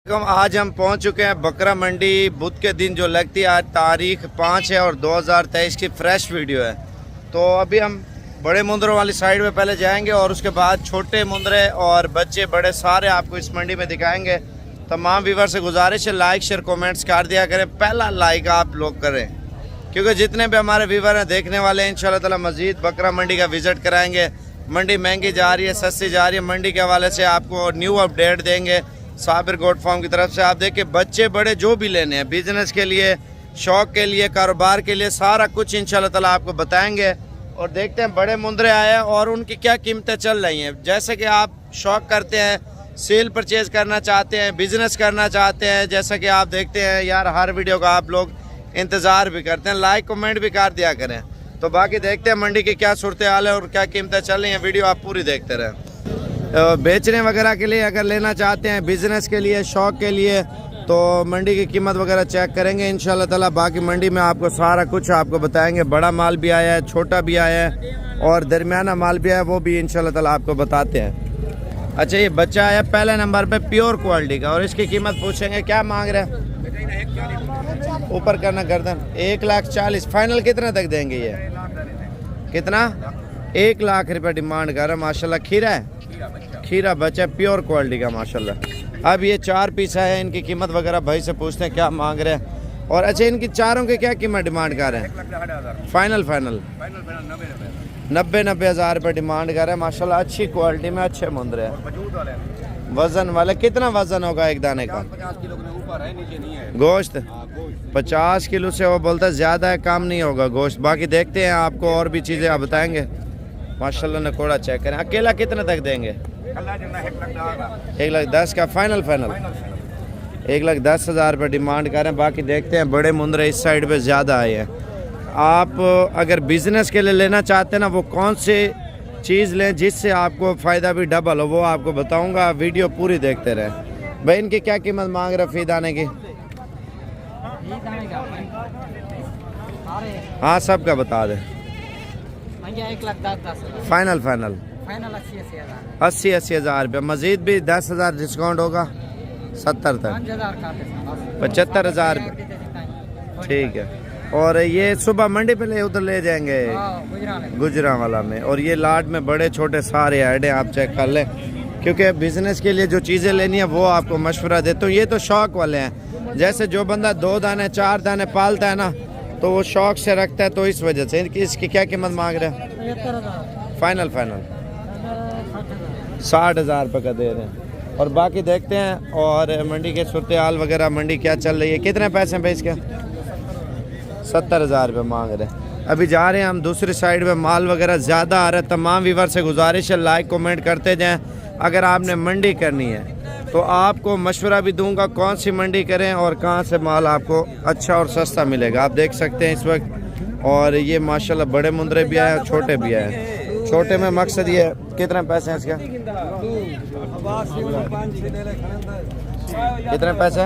आज हम पहुंच चुके हैं बकरा मंडी। बुध के दिन जो लगती है, आज तारीख 5 है और 2023 की फ्रेश वीडियो है। तो अभी हम बड़े मुंदरों वाली साइड में पहले जाएंगे और उसके बाद छोटे मुंदरे और बच्चे बड़े सारे आपको इस मंडी में दिखाएंगे। तमाम व्यूअर से गुजारिश है लाइक शेयर कमेंट्स कर दिया करें, पहला लाइक आप लोग करें, क्योंकि जितने भी हमारे व्यूअर हैं देखने वाले हैं इंशाल्लाह ताला मज़ीद बकरा मंडी का विज़िट कराएंगे। मंडी महंगी जा रही है, सस्ती जा रही है, मंडी के हवाले से आपको न्यू अपडेट देंगे साबिर गोट फार्म की तरफ से। आप देखिए बच्चे बड़े जो भी लेने हैं, बिजनेस के लिए, शौक के लिए, कारोबार के लिए, सारा कुछ इंशाल्लाह ताला आपको बताएंगे। और देखते हैं बड़े मुंदरे आए हैं और उनकी क्या कीमतें चल रही हैं। जैसे कि आप शौक करते हैं, सेल परचेज करना चाहते हैं, बिजनेस करना चाहते हैं, जैसा कि आप देखते हैं यार हर वीडियो का आप लोग इंतज़ार भी करते हैं, लाइक कमेंट भी कर दिया करें। तो बाकी देखते हैं मंडी की क्या सूरत हाल है और क्या कीमतें चल रही हैं। वीडियो आप पूरी देखते रहें। बेचने वगैरह के लिए अगर लेना चाहते हैं, बिज़नेस के लिए, शौक के लिए, तो मंडी की कीमत वगैरह चेक करेंगे इंशाल्लाह ताला। बाकी मंडी में आपको सारा कुछ आपको बताएंगे। बड़ा माल भी आया है, छोटा भी आया है और दरमियाना माल भी आया है, वो भी इंशाल्लाह ताला आपको बताते हैं। अच्छा, ये बच्चा आया पहले नंबर पे प्योर क्वालिटी का और इसकी कीमत पूछेंगे। क्या मांग रहे हैं? ऊपर करना गर्दन। 1,40,000 फाइनल कितना तक देंगे? ये कितना? 1 लाख रुपये डिमांड कर रहे हैं। माशाल्लाह खीरा है, खीरा बच्चा प्योर क्वालिटी का माशाल्लाह। अब ये 4 पीस है, इनकी कीमत वगैरह भाई से पूछते हैं क्या मांग रहे हैं। और अच्छा, इनकी चारों की क्या कीमत डिमांड कर रहे हैं? फाइनल 90,000 रुपये डिमांड कर रहे हैं माशाल्लाह। अच्छी क्वालिटी में अच्छे मुंदरे हैं। वजन वाले कितना वजन होगा एक दाने का? 50 किलो के ऊपर है, नीचे नहीं है। गोश्त 50 किलो से वो बोलता है ज़्यादा है, कम नहीं होगा गोश्त। बाकी देखते हैं, आपको और भी चीज़ें आप बताएंगे। माशाल्लाह नकोड़ा चेक करें। अकेला कितने तक देंगे? 1,10,000 का फाइनल 1,10,000 रुपये डिमांड करें। बाकी देखते हैं बड़े मुंदरे इस साइड पे ज़्यादा आए हैं। आप अगर बिज़नेस के लिए लेना चाहते हैं ना, वो कौन सी चीज़ लें जिससे आपको फ़ायदा भी डबल हो, वो आपको बताऊंगा। वीडियो पूरी देखते रहें। भाई इनकी क्या कीमत मांग रहे फी दाने की? हाँ सब का बता दें। 1,10,000 फाइनल 80,000 80,000 रुपये। मज़ीद भी 10,000 डिस्काउंट होगा, 70 तक 75,000 रुपये। ठीक है। और ये सुबह मंडी पे ले उधर ले जाएंगे गुजरांवाला में। और ये लाट में बड़े छोटे सारे ऐड हैं, आप चेक कर लें, क्योंकि बिज़नेस के लिए जो चीज़ें लेनी है वो आपको मशवरा देता हूँ। ये तो शौक़ वाले हैं, जैसे जो बंदा 2 दाने 4 दाने पालता है ना, तो वो शौक़ से रखता है, तो इस वजह से। इसकी क्या कीमत मांग रहे हैं? फाइनल 60,000 रुपये का दे रहे हैं। और बाकी देखते हैं और मंडी के सूरत हाल वगैरह, मंडी क्या चल रही है। कितने पैसे हैं भाई इसके? 70,000 रुपये मांग रहे हैं। अभी जा रहे हैं हम दूसरी साइड में। माल वगैरह ज़्यादा आ रहा है। तमाम व्यूअर से गुजारिश है लाइक कमेंट करते जाएं। अगर आपने मंडी करनी है तो आपको मशवरा भी दूंगा कौन सी मंडी करें और कहाँ से माल आपको अच्छा और सस्ता मिलेगा। आप देख सकते हैं इस वक्त। और ये माशाल्लाह बड़े मुंदरे भी आए और छोटे भी आए। छोटे में मकसद ये है, कितने पैसे हैं इसके? कितने पैसे?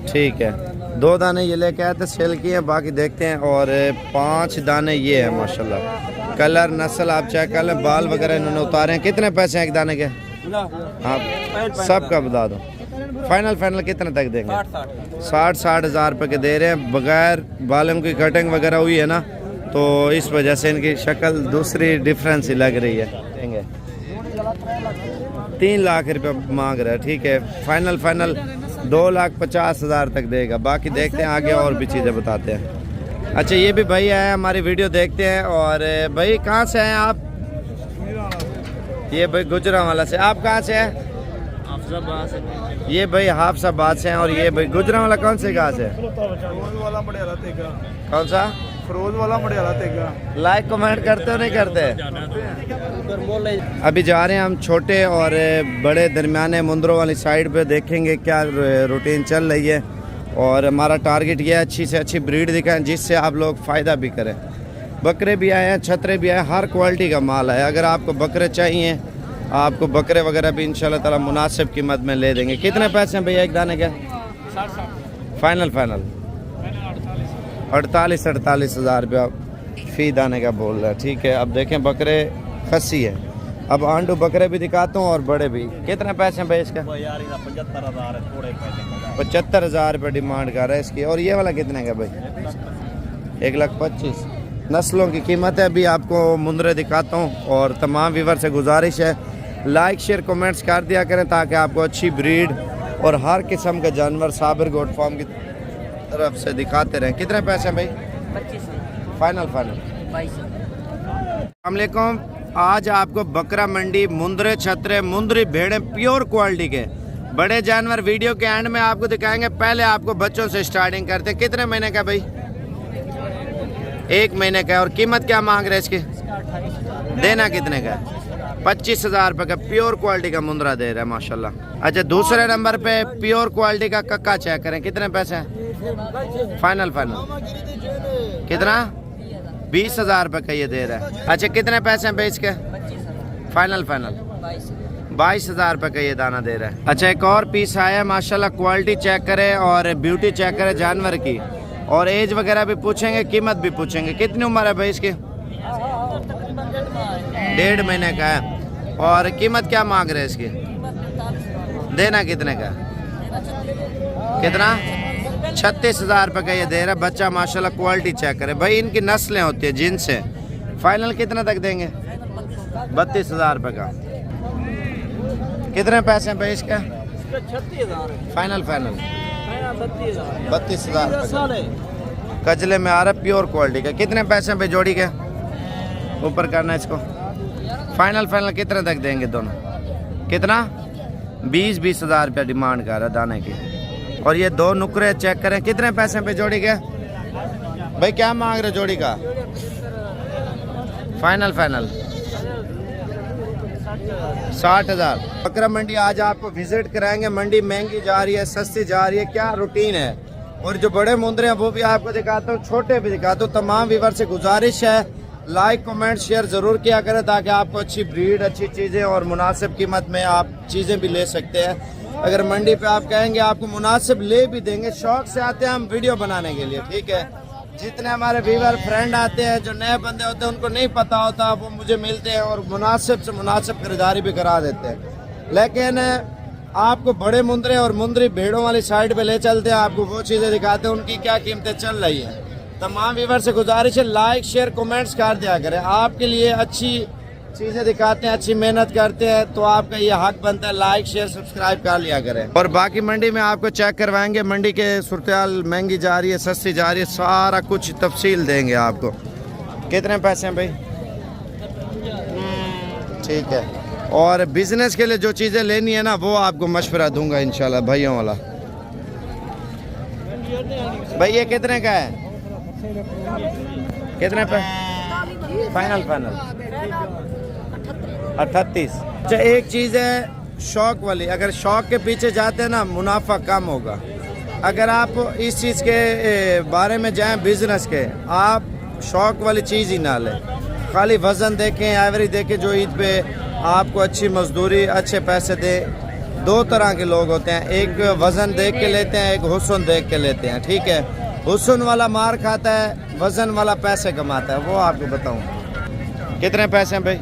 ठीक है। 2 दाने ये लेके आए थे, सेल किए हैं। बाकी देखते हैं। और 5 दाने ये है माशाल्लाह। कलर नस्ल आप चेक कर लें, बाल वगैरह इन्होंने उतारे हैं। कितने पैसे हैं एक दाने के? आप सबका बता दो। फाइनल कितने तक देंगे? 60,000 रुपये के दे रहे हैं। बगैर बालों की कटिंग वगैरह हुई है ना, तो इस वजह से इनकी शक्ल दूसरी डिफरेंस ही लग रही है। देंगे 3 लाख रुपये मांग रहा है। ठीक है। फाइनल 2,50,000 तक देगा। बाकी देखते हैं आगे और भी चीज़ें बताते हैं। अच्छा, ये भी भाई आए हमारी वीडियो देखते हैं। और भाई कहाँ से हैं आप? ये भाई गुजरांवाला से। आप कहाँ से हैं? ये भाई हाफसाबाद से हैं। और ये भाई गुजरांवाला कौन से गाँव से? कौन सा? फरोज वाला मड़ियाला तेगा। लाइक कमेंट करते हो नहीं करते? अभी जा रहे हैं हम छोटे और बड़े दरमियाने मुंदरों वाली साइड पे, देखेंगे क्या रूटीन चल रही है। और हमारा टारगेट ये है अच्छी से अच्छी ब्रीड दिखाएं जिससे आप लोग फ़ायदा भी करें। बकरे भी आए हैं, छतरे भी आए, हर क्वालिटी का माल है। अगर आपको बकरे चाहिए, आपको बकरे वगैरह भी इंशाल्लाह ताला मुनासिब कीमत में ले देंगे। कितने पैसे हैं भैया एक दाने के? फाइनल 48,000 रुपया फ़ी दाने का बोल रहा है। ठीक है। अब देखें बकरे खस्सी है, अब आंडू बकरे भी दिखाता हूँ और बड़े भी। कितने पैसे हैं भाई इसका? 75,000 है, थोड़े पैसे 75,000 रुपये डिमांड कर रहा है इसकी। और ये वाला कितने का भाई? 1,25,000। नस्लों की कीमत है। अभी आपको मुंदरे दिखाता हूँ और तमाम व्यूअर से गुजारिश है लाइक शेयर कमेंट्स कर दिया करें ताकि आपको अच्छी ब्रीड और हर किस्म के जानवर साबिर गोट फार्म की तरफ से दिखाते रहें। कितने पैसे हैं भाई? 25। फाइनल 22। अस्सलाम वालेकुम। आज आपको बकरा मंडी मुंदरे छतरे मुंदरी भेड़े प्योर क्वालिटी के बड़े जानवर वीडियो के एंड में आपको दिखाएंगे। पहले आपको बच्चों से स्टार्टिंग करते हैं। कितने महीने का भाई? 1 महीने का। और कीमत क्या मांग रहे हैं इसकी? देना कितने का? 25,000 रुपये का प्योर क्वालिटी का मुंदरा दे रहा है माशाल्लाह। अच्छा, दूसरे नंबर पे प्योर क्वालिटी का कक्का चेक करें। कितने पैसे हैं? फाइनल कितना? 20,000 रुपये का ये दे रहा है। अच्छा, कितने पैसे हैं बेच के? फाइनल 22,000 रुपये का ये दाना दे रहा है। अच्छा, एक और पीस आया माशाल्लाह। क्वालिटी चेक करें और ब्यूटी चेक करें जानवर की और एज वगैरह भी पूछेंगे, कीमत भी पूछेंगे। कितनी उम्र है भाई इसकी? 1.5 महीने का है। और कीमत क्या मांग रहे हैं इसकी? देना कितने का? कितना? 36,000 रुपये का ये दे रहा है। बच्चा माशाल्लाह क्वालिटी चेक करे भाई, इनकी नस्लें होती है जिनसे। फाइनल कितना तक देंगे? 32,000 रुपये का। कितने पैसे हैं भाई इसका? 36,000 फाइनल 32,000 है। कजले में आ रहा है प्योर क्वालिटी का। कितने पैसे हैं भाई जोड़ी के? ऊपर करना है इसको। फाइनल कितने तक देंगे दोनों? कितना? 20,000 रुपया डिमांड कर रहा है दाने की। और ये 2 नुकरे चेक करें। कितने पैसे पे जोड़ी के भाई? क्या मांग रहे जोड़ी का? फाइनल 60,000। बकरा मंडी आज आपको विजिट कराएंगे। मंडी महंगी जा रही है, सस्ती जा रही है, क्या रूटीन है। और जो बड़े मुंदरे हैं वो भी आपको दिखाता हूँ, छोटे भी दिखाता हूँ। तमाम व्यूअर से गुजारिश है लाइक कमेंट शेयर ज़रूर किया करें ताकि आपको अच्छी ब्रीड, अच्छी चीज़ें और मुनासिब कीमत में आप चीज़ें भी ले सकते हैं। अगर मंडी पे आप कहेंगे आपको मुनासिब ले भी देंगे। शौक से आते हैं हम वीडियो बनाने के लिए, ठीक है। जितने हमारे व्यूअर फ्रेंड आते हैं, जो नए बंदे होते हैं, उनको नहीं पता होता, वो मुझे मिलते हैं और मुनासिब से मुनासिब खरीदारी भी करा देते हैं। लेकिन आपको बड़े मुंदरे और मुंदरी भेड़ों वाली साइड पे ले चलते हैं, आपको वो चीज़ें दिखाते हैं उनकी क्या कीमतें चल रही हैं। तमाम व्यूअर से गुजारिश है लाइक शेयर कमेंट्स कर दिया करें। आपके लिए अच्छी चीज़ें दिखाते हैं, अच्छी मेहनत करते हैं, तो आपका ये हक बनता है लाइक शेयर सब्सक्राइब कर लिया करें। और बाकी मंडी में आपको चेक करवाएंगे। मंडी के सूरत महंगी जा रही है, सस्ती जा रही है, सारा कुछ तफसील देंगे आपको। कितने पैसे हैं भाई? ठीक है। और बिजनेस के लिए जो चीज़ें लेनी है ना, वो आपको मशवरा दूंगा इंशाल्लाह भाइयों वाला। भाई ये कितने का है? कितने पे? फाइनल 38। अच्छा, एक चीज़ है शौक वाली। अगर शौक के पीछे जाते हैं ना, मुनाफा कम होगा। अगर आप इस चीज़ के बारे में जाएं बिजनेस के, आप शौक वाली चीज़ ही ना लें। खाली वज़न देखें, एवरेज देखें जो ईद पे आपको अच्छी मजदूरी, अच्छे पैसे दे। 2 तरह के लोग होते हैं, एक वज़न देख के लेते हैं, एक हुस्न देख के लेते हैं, ठीक है। हुस्न वाला मार खाता है, वज़न वाला पैसे कमाता है। वो आपको बताऊं। कितने पैसे हैं भाई? ये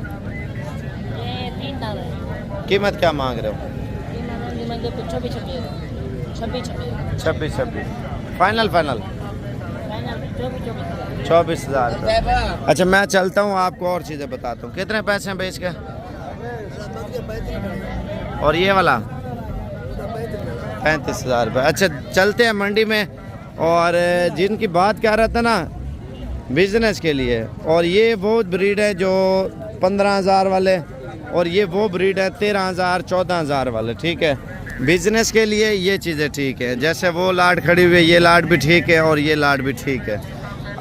3 दाना है। कीमत क्या मांग रहे हो? 26,000। फाइनल 24,000 रुपये। अच्छा, मैं चलता हूँ, आपको और चीज़ें बताता हूँ। कितने पैसे हैं भाई इसके? और ये वाला 35,000 रुपये। अच्छा, चलते हैं मंडी में। और जिनकी बात कर रहा था ना बिजनेस के लिए, और ये वो ब्रीड है जो 15,000 वाले, और ये वो ब्रीड है 13,000 14,000 वाले, ठीक है। बिजनेस के लिए ये चीज़ें ठीक है। जैसे वो लाट खड़ी हुई है, ये लाट भी ठीक है और ये लाट भी ठीक है।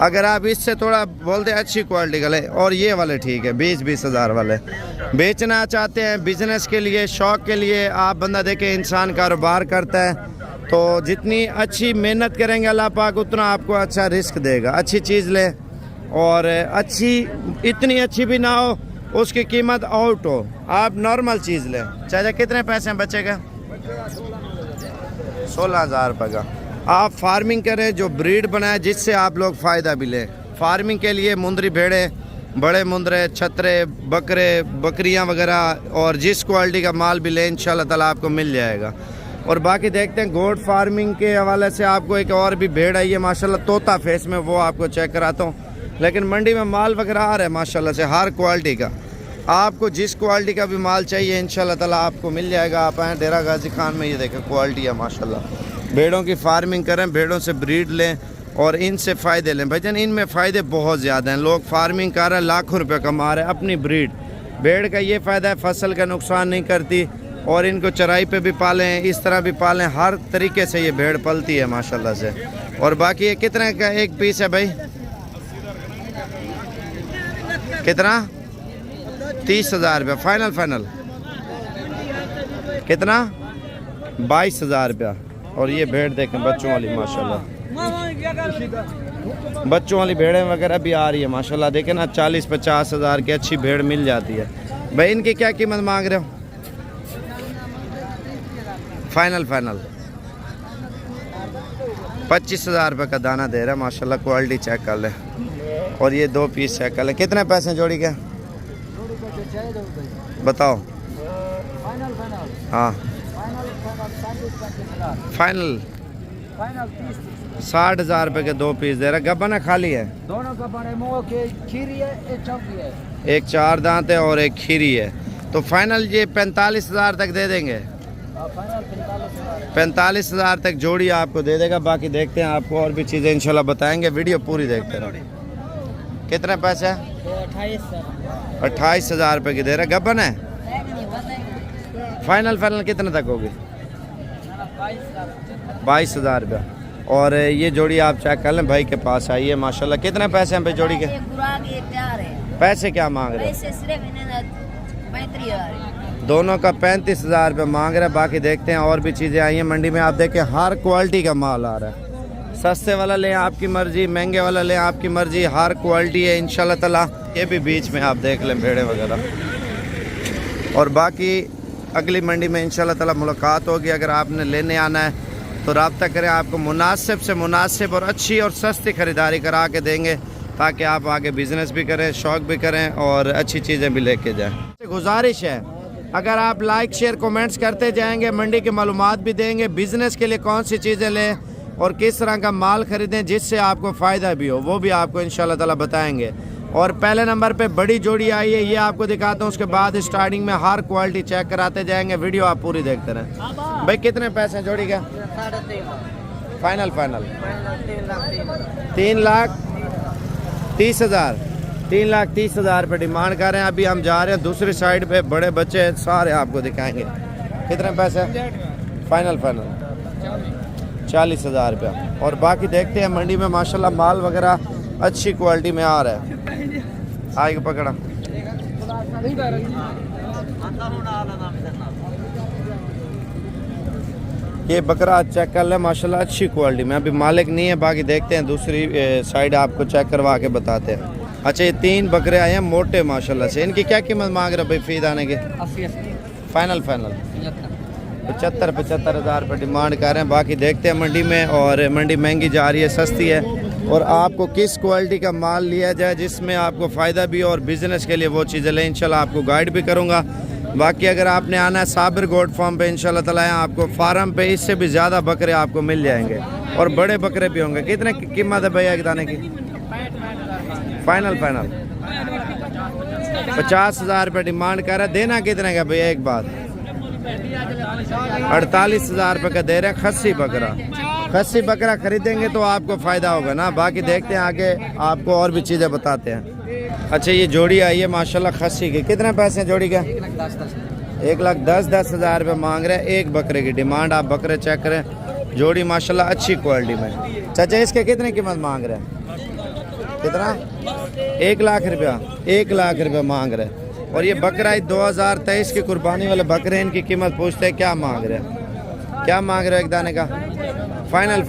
अगर आप इससे थोड़ा बोलते हैं अच्छी क्वालिटी का ले, और ये वाले ठीक है 20,000 वाले। बेचना चाहते हैं बिजनेस के लिए, शौक़ के लिए, आप बंदा देखें इंसान कारोबार करता है, तो जितनी अच्छी मेहनत करेंगे अल्लाह पाक उतना आपको अच्छा रिस्क देगा। अच्छी चीज़ लें, और अच्छी इतनी अच्छी भी ना हो उसकी कीमत आउट हो, आप नॉर्मल चीज़ लें। चाचा कितने पैसे हैं बच्चे का? 16,000 रुपये का। आप फार्मिंग करें, जो ब्रीड बनाए जिससे आप लोग फ़ायदा भी लें। फार्मिंग के लिए मुंदरी भेड़े बड़े मुंदरे, छतरे, बकरे, बकरियां वगैरह और जिस क्वालिटी का माल भी लें इंशाल्लाह ताला आपको मिल जाएगा। और बाकी देखते हैं गोट फार्मिंग के हवाले से आपको एक और भी भेड़ आई है माशाल्लाह तोता फेस में, वो आपको चेक कराता हूँ। लेकिन मंडी में माल वगैरह आ रहा है माशाल्लाह से हर क्वालिटी का। आपको जिस क्वालिटी का भी माल चाहिए इंशाल्लाह ताला आपको मिल जाएगा। आप आएँ डेरा गाजी खान में, ये देखें क्वालिटी है माशाल्लाह। भेड़ों की फार्मिंग करें, भेड़ों से ब्रीड लें और इनसे फ़ायदे लें। भाईजान इनमें फ़ायदे बहुत ज़्यादा हैं। लोग फार्मिंग कर रहे हैं, लाखों रुपये कमा रहे हैं अपनी ब्रीड। भेड़ का ये फ़ायदा है फसल का नुकसान नहीं करती और इनको चराई पे भी पालें, इस तरह भी पालें, हर तरीके से ये भेड़ पलती है माशाल्लाह से। और बाकी ये कितने का एक पीस है भाई? कितना? 30,000 रुपया फाइनल। फाइनल कितना? 22,000 रुपया। और ये भेड़ देखें बच्चों वाली माशाल्लाह, बच्चों वाली भेड़ें वगैरह भी आ रही है माशाल्लाह। देखें ना 40-50 हज़ार की अच्छी भेड़ मिल जाती है। भाई इनकी क्या कीमत मांग रहे हो? फाइनल 25,000 रुपये का दाना दे रहा है माशाल्लाह। क्वालिटी चेक कर ले। और ये 2 पीस चेक कर ले। कितने पैसे जोड़ी के बताओ? हाँ फाइनल 60,000 रुपये के 2 पीस दे रहा। गब्बन है खाली है? दोनों गब्बन है, मुंह के खीरी है, एक चौकी है, एक 4 दांत है और एक खीरी है। तो फाइनल ये 45,000 तक दे देंगे। 45,000 तक जोड़ी आपको दे देगा। बाकी देखते हैं, आपको और भी चीज़ें इंशाल्लाह बताएंगे। वीडियो पूरी देखते रहो। कितने पैसे? 28,000 रुपये की दे रहा। गब्बन है? फाइनल कितने तक होगी? 22,000 रुपया। और ये जोड़ी आप चेक कर लें, भाई के पास आई है माशाल्लाह। कितने पैसे हैं भाई जोड़ी के? पैसे क्या मांग रहे हैं? दोनों का 35,000 रुपये मांग रहे हैं। बाकी देखते हैं और भी चीज़ें आई हैं मंडी में। आप देखें हर क्वालिटी का माल आ रहा है। सस्ते वाला लें आपकी मर्ज़ी, महंगे वाला लें आपकी मर्ज़ी, हर क्वालिटी है इंशाल्लाह ताला। ये भी बीच में आप देख लें भेड़े वगैरह। और बाकी अगली मंडी में इंशाल्लाह ताला मुलाकात होगी। अगर आपने लेने आना है तो रब्ता करें, आपको मुनासिब से मुनासिब और अच्छी और सस्ती ख़रीदारी करा के देंगे ताकि आप आगे बिज़नेस भी करें, शौक़ भी करें और अच्छी चीज़ें भी लेके जाएं। गुजारिश है, अगर आप लाइक शेयर कमेंट्स करते जाएंगे, मंडी की मालूमात भी देंगे, बिज़नेस के लिए कौन सी चीज़ें लें और किस तरह का माल ख़रीदें जिससे आपको फ़ायदा भी हो, वो भी आपको इंशाल्लाह ताला बताएँगे। और पहले नंबर पे बड़ी जोड़ी आई है, ये आपको दिखाता हूँ। उसके बाद स्टार्टिंग में हर क्वालिटी चेक कराते जाएंगे। वीडियो आप पूरी देखते रहें। भाई कितने पैसे जोड़ी का? फाइनल 3,30,000 3,30,000 रुपये डिमांड कर रहे हैं। अभी हम जा रहे हैं दूसरी साइड पे, बड़े बच्चे सारे आपको दिखाएंगे। कितने पैसे? फाइनल 40,000 रुपया। और बाकी देखते हैं मंडी में माशाल्लाह माल वगैरह अच्छी क्वालिटी में आ रहा है। आगे पकड़ा। ये बकरा चेक कर ले माशाल्लाह अच्छी क्वालिटी में। अभी मालिक नहीं है, बाकी देखते हैं दूसरी साइड आपको चेक करवा के बताते हैं। अच्छा ये 3 बकरे आए हैं मोटे माशाल्लाह से। इनकी क्या कीमत मांग रहे भाई फीड आने के? फाइनल 75,000 रुपये डिमांड कर रहे हैं। बाकी देखते हैं मंडी में। और मंडी महंगी जा रही है, सस्ती है। और आपको किस क्वालिटी का माल लिया जाए जिसमें आपको फ़ायदा भी हो और बिज़नेस के लिए वो चीज़ें लें, इंशाल्लाह आपको गाइड भी करूँगा। बाकी अगर आपने आना है साबिर गोट फार्म पे इंशाल्लाह ताला आपको फार्म पे इससे भी ज़्यादा बकरे आपको मिल जाएंगे और बड़े बकरे भी होंगे। कितने कीमत है भैया एक दाने की? फाइनल 50,000 रुपये डिमांड कर रहा है। देना कितने का भैया एक बात? 48,000 रुपये का दे रहे हैं। खस्सी बकरा खरीदेंगे तो आपको फ़ायदा होगा ना। बाकी देखते हैं आगे, आपको और भी चीज़ें बताते हैं। अच्छा ये जोड़ी आई है माशाल्लाह खस्सी की। कितने पैसे हैं जोड़ी का? 1,10,000 रुपये मांग रहे हैं एक बकरे की डिमांड। आप बकरे चेक करें, जोड़ी माशाल्लाह अच्छी क्वालिटी में। चाचा इसके कितने कीमत मांग रहे हैं? कितना? 1 लाख रुपया। 1 लाख रुपये मांग रहे हैं। और ये बकरा 2023 की कुर्बानी वाले बकरे, इनकी कीमत पूछते हैं क्या मांग रहे हैं? क्या मांग रहे हो एक दाने का? फाइनल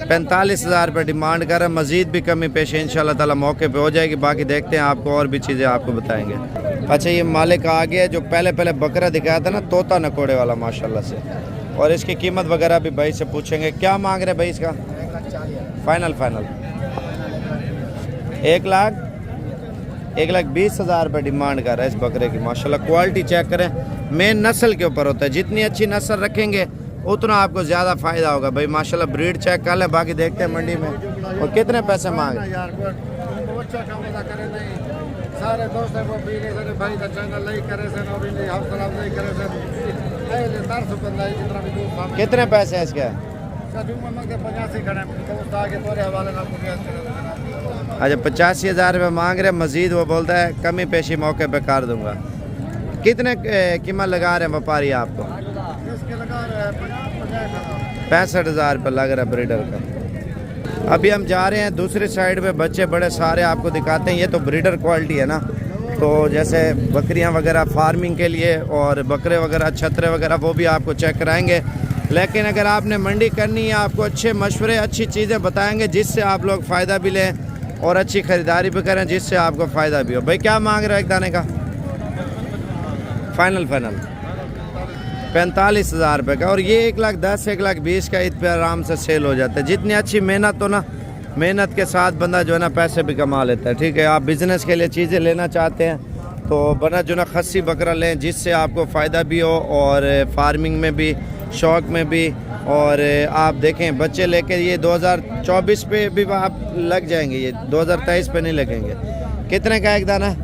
45,000 रुपये डिमांड कर रहे हैं। मज़ीद भी कमी पेश इंशाल्लाह ताला मौके पे हो जाएगी। बाकी देखते हैं, आपको और भी चीज़ें आपको बताएंगे। अच्छा ये मालिक आ गया जो पहले बकरा दिखाया था ना, तोता नकोड़े वाला माशाल्लाह से। और इसकी कीमत वगैरह भी भाई से पूछेंगे। क्या मांग रहे हैं भाई इसका? फाइनल 1,20,000 रुपये डिमांड कर रहा है इस बकरे की। माशाल्लाह क्वालिटी चेक करें, मेन नस्ल के ऊपर होता है, जितनी अच्छी नस्ल रखेंगे उतना आपको ज़्यादा फ़ायदा होगा भाई। माशाल्लाह ब्रीड चेक कर लें, बाकी देखते हैं मंडी में। और कितने पैसे मांगे? सारे दोस्तों को पीने से भाई का चैनल लाइक करे से और इन्हें हौसला अफजाई करे से पहले 400 बंदा जितना भी दूर था। कितने पैसे हैं इसके? सजूमा में के 85 खड़े दोस्त आगे तोरे हवाले ना मुझे अच्छा 85,000 रुपये मांग रहे, मजीद वो बोलता है कमी पेशी मौके पे कर दूंगा। कितने कीमत लगा रहे हैं व्यापारी आपको? इसके लगा रहे हैं 65,000 रुपये लग रहा है ब्रीडर का। अभी हम जा रहे हैं दूसरी साइड पे, बच्चे बड़े सारे आपको दिखाते हैं। ये तो ब्रीडर क्वालिटी है ना, तो जैसे बकरियां वगैरह फार्मिंग के लिए और बकरे वगैरह छतरे वगैरह वो भी आपको चेक कराएंगे। लेकिन अगर आपने मंडी करनी है, आपको अच्छे मशवरे अच्छी चीज़ें बताएंगे जिससे आप लोग फ़ायदा भी लें और अच्छी ख़रीदारी भी करें जिससे आपको फ़ायदा भी हो। भाई क्या मांग रहे हो एक दाने का? फाइनल 45,000 रुपये का। और ये 1,10,000 1,20,000 का इत पे आराम से सेल हो जाता है। जितनी अच्छी मेहनत हो ना, मेहनत के साथ बंदा जो है ना पैसे भी कमा लेता है। ठीक है, आप बिज़नेस के लिए चीज़ें लेना चाहते हैं तो बना जो ना खस्सी बकरा लें जिससे आपको फ़ायदा भी हो और फार्मिंग में भी, शौक़ में भी। और आप देखें बच्चे लेके ये 2024 पे भी आप लग जाएंगे, ये 2023 पे नहीं लगेंगे। कितने का एक दाना?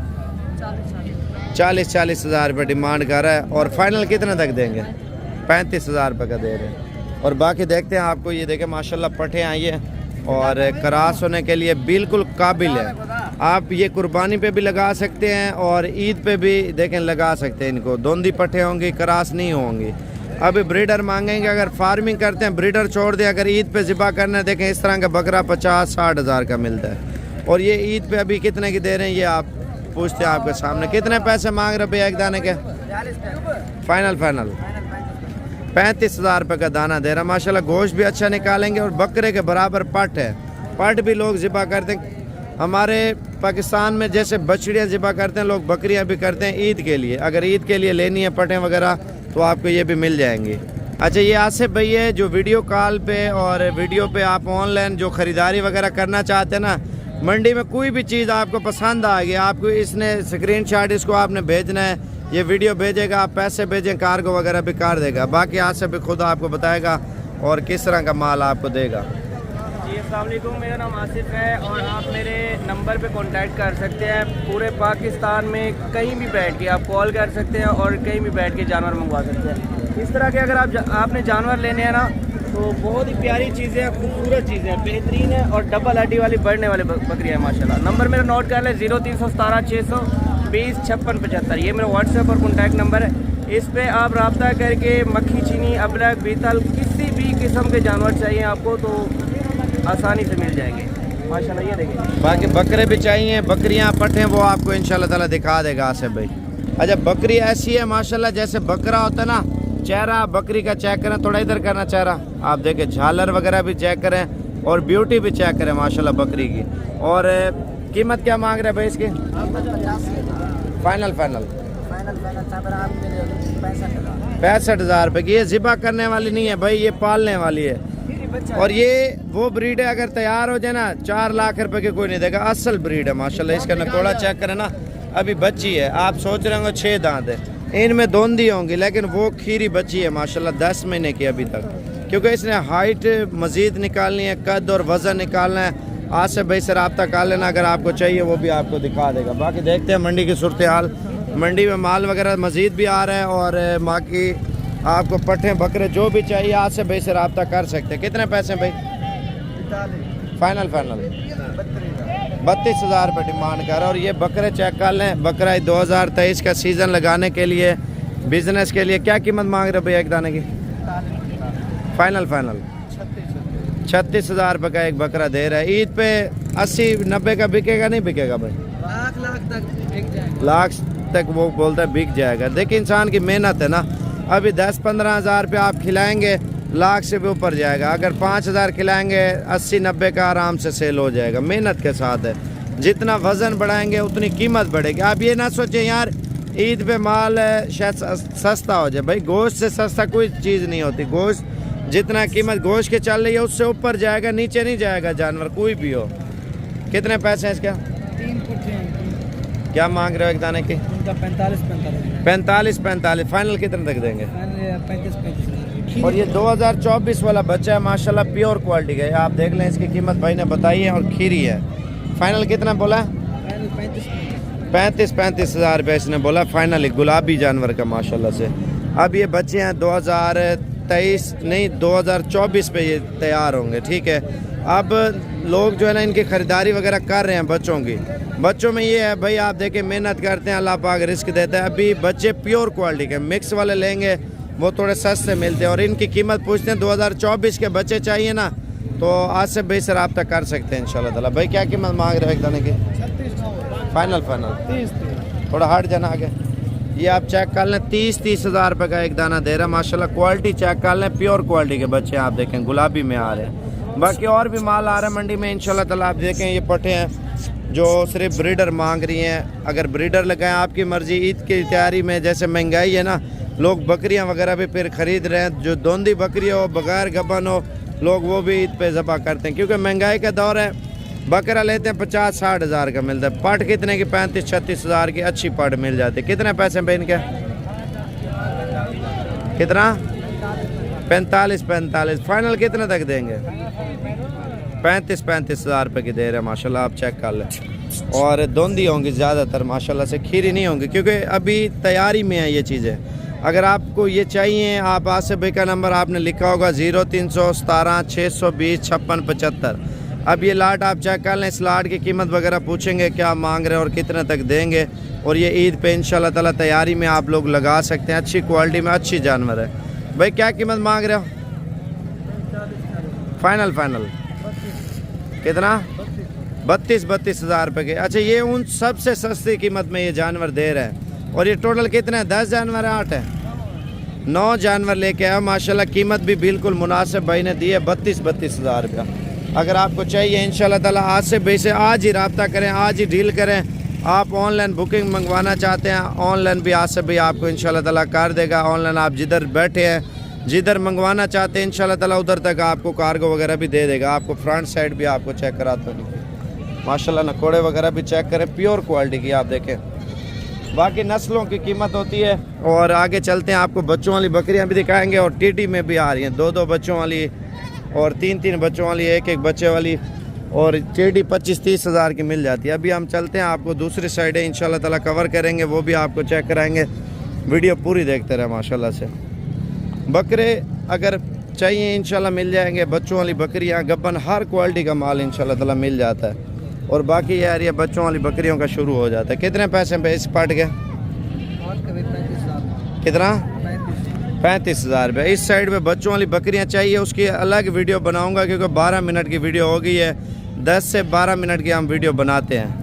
40,000 रुपये डिमांड कर रहा है। और फाइनल कितने तक देंगे? 35,000 रुपये का दे रहे हैं। और बाकी देखते हैं आपको। ये देखें माशाल्लाह पठे आई है और क्रास होने के लिए बिल्कुल काबिल है। आप ये कुर्बानी पे भी लगा सकते हैं और ईद पे भी देखें लगा सकते हैं। इनको दोंदी पठे होंगी, क्रास नहीं होंगी। अभी ब्रीडर मांगेंगे, अगर फार्मिंग करते हैं ब्रीडर छोड़ दें, अगर ईद पे ज़िबा करना है देखें इस तरह का बकरा 50-60 हज़ार का मिलता है। और ये ईद पे अभी कितने की दे रहे हैं ये आप पूछते हैं आपके सामने। कितने पैसे मांग रहे भैया एक दाने के? फाइनल 35,000 रुपये का दाना दे रहा। माशाल्लाह गोश्त भी अच्छा निकालेंगे और बकरे के बराबर पट है। पट भी लोग ज़िबा करते हैं। हमारे पाकिस्तान में जैसे बछड़ियाँ ज़िबा करते हैं लोग, बकरियाँ भी करते हैं ईद के लिए। अगर ईद के लिए लेनी है पटें वगैरह तो आपको ये भी मिल जाएंगी। अच्छा ये आसिफ भाई है जो वीडियो कॉल पे और वीडियो पे आप ऑनलाइन जो ख़रीदारी वगैरह करना चाहते हैं ना, मंडी में कोई भी चीज़ आपको पसंद आ गई, आपको इसने स्क्रीनशॉट इसको आपने भेजना है, ये वीडियो भेजेगा, आप पैसे भेजें, कार्गो वगैरह भी कर देगा। बाकी आसिफ भी खुद आपको बताएगा और किस तरह का माल आपको देगा। जी अस्सलाम वालेकुम, मेरा नाम आसिफ है और आप मेरे नंबर पे कांटेक्ट कर सकते हैं। पूरे पाकिस्तान में कहीं भी बैठ के आप कॉल कर सकते हैं और कहीं भी बैठ के जानवर मंगवा सकते हैं। इस तरह के अगर आपने जानवर लेने हैं ना तो बहुत ही प्यारी चीज़ें, खूबसूरत चीज़ें, बेहतरीन है और डबल हड्डी वाली बढ़ने वाली बकरियाँ है माशाल्लाह। नंबर मेरा नोट कर लें 0317 620 5675। ये मेरा व्हाट्सएप और कॉन्टैक्ट नंबर है। इस पे आप रब्ता करके मक्खी, चीनी, अबलग, बीतल, किसी भी किस्म के जानवर चाहिए आपको तो आसानी से मिल जाएंगे माशाल्लाह। ये देखें, बाकी बकरे भी चाहिए, बकरियां पट्टे वो आपको इंशाल्लाह ताला दिखा देगा आसिफ भाई। अच्छा बकरी ऐसी है माशाल्लाह जैसे बकरा होता है ना, चेहरा बकरी का चेक करें, थोड़ा इधर करना चेहरा, आप देखें झालर वगैरह भी चेक करें और ब्यूटी भी चेक करें माशाल्लाह बकरी की। और कीमत क्या मांग रहे हैं भाई इसकी? फाइनल 65,000 रुपये की। ये ज़िबा करने वाली नहीं है भाई, ये पालने वाली है। और ये वो ब्रीड है अगर तैयार हो जाए ना 4 लाख रुपए के कोई नहीं देगा। असल ब्रीड है माशाल्लाह। इसका नकोड़ा चेक करें ना, अभी बच्ची है, आप सोच रहे होंगे 6 दांत है, इनमें दोंदी होंगी लेकिन वो खीरी बच्ची है माशाल्लाह 10 महीने की अभी तक। क्योंकि इसने हाइट मज़ीद निकालनी है, कद और वज़न निकालना है। आसिफ भाई से रब्ता कर लेना अगर आपको चाहिए, वो भी आपको दिखा देगा। बाकी देखते हैं मंडी की सूरत हाल। मंडी में माल वगैरह मज़ीद भी आ रहा है और बाकी आपको पट्टे बकरे जो भी चाहिए आसिफ भाई से रब्ता कर सकते हैं। कितने पैसे भाई? फाइनल 32,000 रुपये डिमांड कर रहा है। और ये बकरे चेक कर लें, बकरा 2023 का सीज़न लगाने के लिए, बिजनेस के लिए क्या कीमत मांग रहे भैया एक दाने की? फाइनल 36,000 रुपये का एक बकरा दे रहा है। ईद पे 80-90 का बिकेगा नहीं बिकेगा भाई? लाख तक वो बोलता है बिक जाएगा। देखिए इंसान की मेहनत है ना, अभी 10-15 हज़ार रुपये आप खिलाएंगे, लाख से भी ऊपर जाएगा। अगर 5,000 खिलाएंगे 80-90 का आराम से सेल हो जाएगा। मेहनत के साथ है, जितना वज़न बढ़ाएंगे उतनी कीमत बढ़ेगी। आप ये ना सोचें यार ईद पे माल शायद सस्ता हो जाए, भाई गोश्त से सस्ता कोई चीज़ नहीं होती। गोश्त जितना कीमत गोश्त के चल रही है उससे ऊपर जाएगा, नीचे नहीं जाएगा जानवर कोई भी हो। कितने पैसे हैं इसका? क्या मांग रहे हो एक दाने की? उनका 45-45 45 फाइनल कितने तक देंगे? 35-35। और ये 2024 वाला बच्चा है माशाल्लाह, प्योर क्वालिटी का है। आप देख लें, इसकी कीमत भाई ने बताई है और खीरी है। फाइनल कितना बोला? 35 हज़ार रुपये इसने बोला फाइनली, गुलाबी जानवर का माशाल्लाह से। अब ये बच्चे हैं 2023 नहीं 2024 पे ये तैयार होंगे, ठीक है। अब लोग जो है ना इनकी ख़रीदारी वगैरह कर रहे हैं बच्चों की। बच्चों में ये है भाई, आप देखें मेहनत करते हैं, अल्लाह पाक रिस्क देता है। अभी बच्चे प्योर क्वालिटी के, मिक्स वाले लेंगे वो थोड़े सस्ते मिलते हैं। और इनकी कीमत पूछते हैं 2024 के बच्चे चाहिए ना, तो आज से भाई से रब्ता कर सकते हैं इंशाल्लाह ताला। भाई क्या कीमत मांग रहे हो एक दाने की? फाइनल 30। थोड़ा हट जाना आगे। ये आप चेक कर लें, 30 हज़ार रुपये का एक दाना दे रहा है माशाल्लाह। क्वालिटी चेक कर लें, प्योर क्वालिटी के बच्चे आप देखें, गुलाबी में आ रहे हैं। बाकी और भी माल आ रहा है मंडी में इंशाल्लाह ताला। आप देखें ये पट्टे हैं जो सिर्फ ब्रीडर मांग रही हैं। अगर ब्रीडर लगाएं आपकी मर्जी। ईद की तैयारी में जैसे महंगाई है ना, लोग बकरियां वगैरह भी फिर ख़रीद रहे हैं। जो दोंदी बकरी हो, बगैर गबन हो, लोग वो भी ईद पे ज़बह करते हैं, क्योंकि महंगाई का दौर है। बकरा लेते हैं 50-60 हज़ार का मिलता है। पट कितने की? 35-36 हज़ार की अच्छी पट मिल जाती है। कितने पैसे पे इनके? कितना? 45 फाइनल कितने तक देंगे? 35 हज़ार रुपये की दे रहे हैं माशाल्लाह। आप चेक कर लें। और दोंदी होंगी ज़्यादातर माशाल्लाह से, खीरी नहीं होंगी, क्योंकि अभी तैयारी में है ये चीज़ें। अगर आपको ये चाहिए, आप आसिफ भाई का नंबर आपने लिखा होगा 0317 620 56 75। अब ये लाट आप चेक कर लें, इस लाट की कीमत वगैरह पूछेंगे क्या मांग रहे हैं और कितने तक देंगे। और ये ईद पे इंशाल्लाह ताला तैयारी में आप लोग लगा सकते हैं। अच्छी क्वालिटी में अच्छी जानवर है। भाई क्या कीमत मांग रहे हो? फाइनल कितना? 32 हज़ार रुपये के। अच्छा, ये उन सबसे सस्ती कीमत में ये जानवर दे रहे हैं। और ये टोटल कितने हैं? 10 जानवर है, 8 है, 9 जानवर लेके आया माशाल्लाह। कीमत भी बिल्कुल मुनासिब भाई ने दी है, 32 हज़ार रुपया। अगर आपको चाहिए इंशाल्लाह ताला आज से भाई से आज ही रब्ता करें, आज ही डील करें। आप ऑनलाइन बुकिंग मंगवाना चाहते हैं, ऑनलाइन भी आज से भाई आपको इंशाल्लाह ताला कर देगा। ऑनलाइन आप जिधर बैठे हैं, जिधर मंगवाना चाहते हैं इंशाल्लाह ताला उधर तक आपको कार्गो वगैरह भी दे देगा। आपको फ्रंट साइड भी आपको चेक कराता हूँ माशाल्लाह। नकोड़े वगैरह भी चेक करें, प्योर क्वालिटी की आप देखें। बाकी नस्लों की कीमत होती है। और आगे चलते हैं, आपको बच्चों वाली बकरियां भी दिखाएंगे। और टीटी में भी आ रही हैं, 2 बच्चों वाली और 3 बच्चों वाली, 1 बच्चे वाली। और टीटी 25-30 हज़ार की मिल जाती है। अभी हम चलते हैं, आपको दूसरी साइड है इंशाल्लाह ताला कवर करेंगे, वो भी आपको चेक कराएंगे। वीडियो पूरी देखते रहे माशाल्लाह से। बकरे अगर चाहिए इंशाल्लाह मिल जाएंगे। बच्चों वाली बकरियां, गब्बन, हर क्वालिटी का माल इंशाल्लाह ताला मिल जाता है। और बाकी यार ये बच्चों वाली बकरियों का शुरू हो जाता है। कितने पैसे पे इस पार्ट के? कितना? 35 हज़ार रुपये। इस साइड पे बच्चों वाली बकरियां चाहिए, उसकी अलग वीडियो बनाऊंगा, क्योंकि 12 मिनट की वीडियो हो गई है। 10 से 12 मिनट की हम वीडियो बनाते हैं।